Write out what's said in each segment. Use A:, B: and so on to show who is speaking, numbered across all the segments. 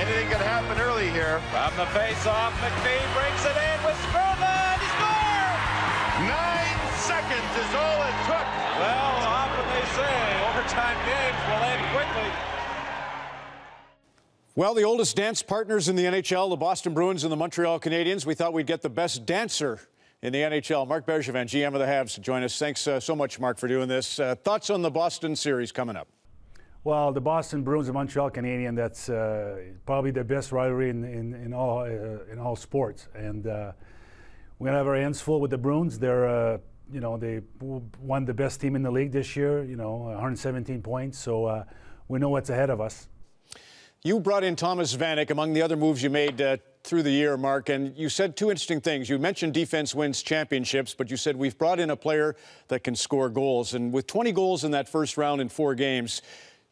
A: Anything could happen early here.
B: From the face-off, McPhee brings it in with Spurman. He scores!
A: 9 seconds is all it took.
B: Well, often they say overtime games will end quickly.
C: Well, the oldest dance partners in the NHL, the Boston Bruins and the Montreal Canadiens. We thought we'd get the best dancer in the NHL. Marc Bergevin, GM of the Habs, to join us. Thanks so much, Marc, for doing this. Thoughts on the Boston series coming up?
D: Well, the Boston Bruins and Montreal Canadiens, that's probably the best rivalry in all sports. And we're going to have our hands full with the Bruins. They're, they won the best team in the league this year, 117 points. So we know what's ahead of us.
C: You brought in Thomas Vanek among the other moves you made through the year, Marc, and you said two interesting things. You mentioned defense wins championships, but you said we've brought in a player that can score goals. And with 20 goals in that first round in 4 games,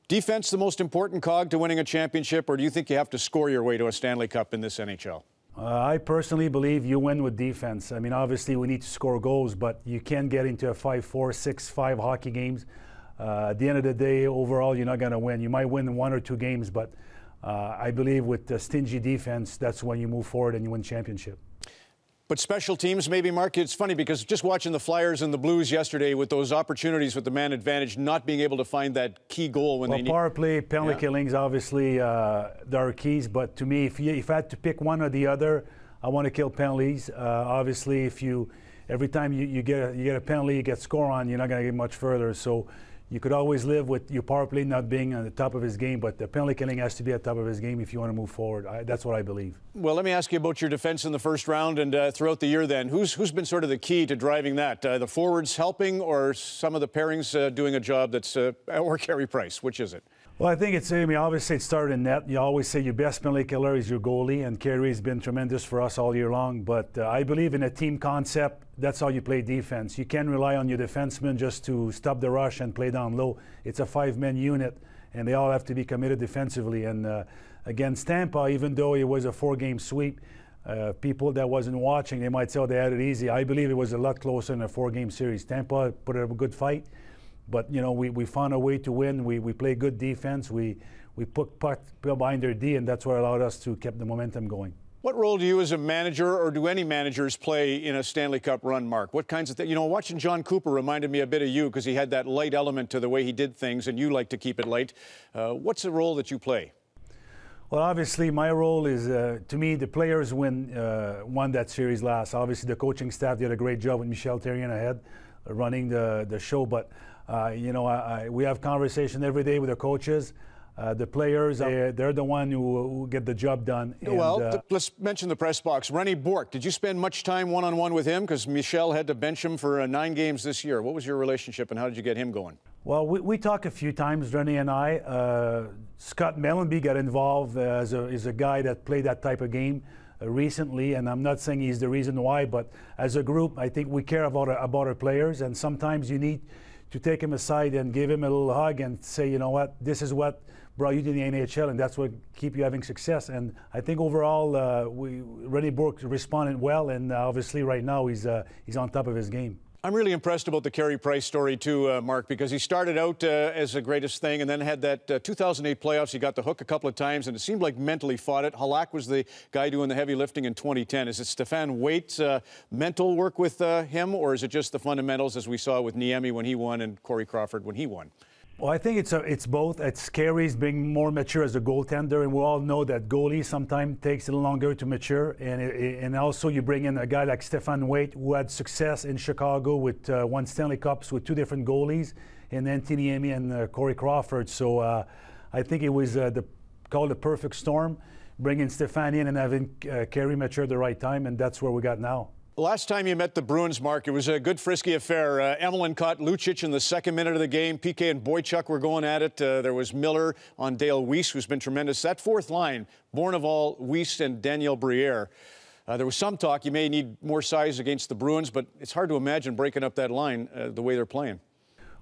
C: defense the most important cog to winning a championship, or do you think you have to score your way to a Stanley Cup in this NHL?
D: I personally believe you win with defense. I mean, obviously we need to score goals, but you can get into a 5-4, 6-5 hockey games. At the end of the day, overall, you're not going to win. You might win 1 or 2 games, but I believe with the stingy defense, that's when you move forward and you win championship.
C: But special teams, maybe, Marc, it's funny because just watching the Flyers and the Blues yesterday with those opportunities with the man advantage, not being able to find that key goal when they need.
D: Power play, penalty killings, obviously, there are keys. But to me, if I had to pick one or the other, I want to kill penalties. Obviously, every time you get a penalty, you get score on, you're not going to get much further. So you could always live with your power play not being on the top of his game, but the penalty killing has to be at the top of his game if you want to move forward. That's what I believe.
C: Well, let me ask you about your defense in the first round and throughout the year then. Who's been sort of the key to driving that? The forwards helping or some of the pairings doing a job that's, or Carey Price? Which is it?
D: Well, I think obviously it started in net. You always say your best penalty killer is your goalie, and Carey's been tremendous for us all year long. But I believe in a team concept, that's how you play defense. You can't rely on your defensemen just to stop the rush and play down low. It's a 5-man unit, and they all have to be committed defensively. And against Tampa, even though it was a 4-game sweep, people that wasn't watching, they might say, oh, they had it easy. I believe it was a lot closer in a 4-game series. Tampa put up a good fight. But, we found a way to win. We play good defense. We put puck behind their D, and that's what allowed us to keep the momentum going.
C: What role do you as a manager, or do any managers play in a Stanley Cup run, Marc? What kinds of things? Watching John Cooper reminded me a bit of you because he had that light element to the way he did things, and you like to keep it light. What's the role that you play?
D: Well, obviously, my role is, to me, the players won that series last. Obviously, the coaching staff did a great job with Michel Therrien ahead, running the show. But, we have conversation every day with the coaches. The players, they're the one who get the job done.
C: Well, let's mention the press box. Rennie Bourque, did you spend much time one-on-one with him? Because Michel had to bench him for 9 games this year. What was your relationship, and how did you get him going?
D: Well, we talked a few times, Rennie and I. Scott Mellenby got involved as a guy that played that type of game recently, and I'm not saying he's the reason why, but as a group, I think we care about our players, and sometimes you need to take him aside and give him a little hug and say, you know what, this is what brought you to the NHL, and that's what keep you having success. And I think overall, Rennie Bourque responded well, and obviously right now he's on top of his game.
C: I'm really impressed about the Carey Price story too, Marc, because he started out as the greatest thing and then had that 2008 playoffs. He got the hook a couple of times, and it seemed like mentally fought it. Halak was the guy doing the heavy lifting in 2010. Is it Stéphane Waite's mental work with him, or is it just the fundamentals as we saw with Niemi when he won and Corey Crawford when he won?
D: Well, I think it's both. It's Carey's being more mature as a goaltender, and we all know that goalie sometimes takes a little longer to mature. And also you bring in a guy like Stéphane Waite, who had success in Chicago with won Stanley Cups with 2 different goalies, and then Niemi and Corey Crawford. So I think it was called the perfect storm, bringing Stéphane in and having Carey mature at the right time, and that's where we got now.
C: Last time you met the Bruins, Marc, it was a good frisky affair. Emelin caught Lucic in the 2nd minute of the game. PK and Boychuk were going at it. There was Miller on Dale Weiss, who's been tremendous. That 4th line, Bourneval, Weiss, and Daniel Briere. There was some talk you may need more size against the Bruins, but it's hard to imagine breaking up that line the way they're playing.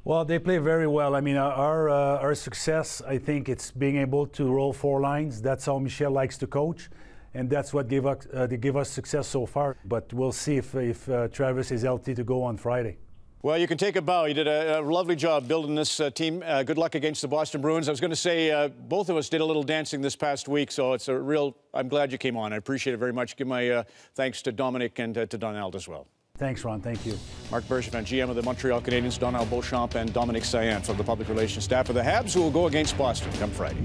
D: Well, they play very well. I mean, our success, I think, it's being able to roll 4 lines. That's how Michel likes to coach. And that's what give us success so far. But we'll see if Travis is healthy to go on Friday.
C: Well, you can take a bow. You did a lovely job building this team. Good luck against the Boston Bruins. I was going to say both of us did a little dancing this past week, so it's a real. I'm glad you came on. I appreciate it very much. Give my thanks to Dominic and to Donald as well.
D: Thanks, Ron. Thank you.
C: Marc Bergevin, GM of the Montreal Canadiens, Donald Beauchamp, and Dominic Saillant from the public relations staff of the Habs, who will go against Boston come Friday.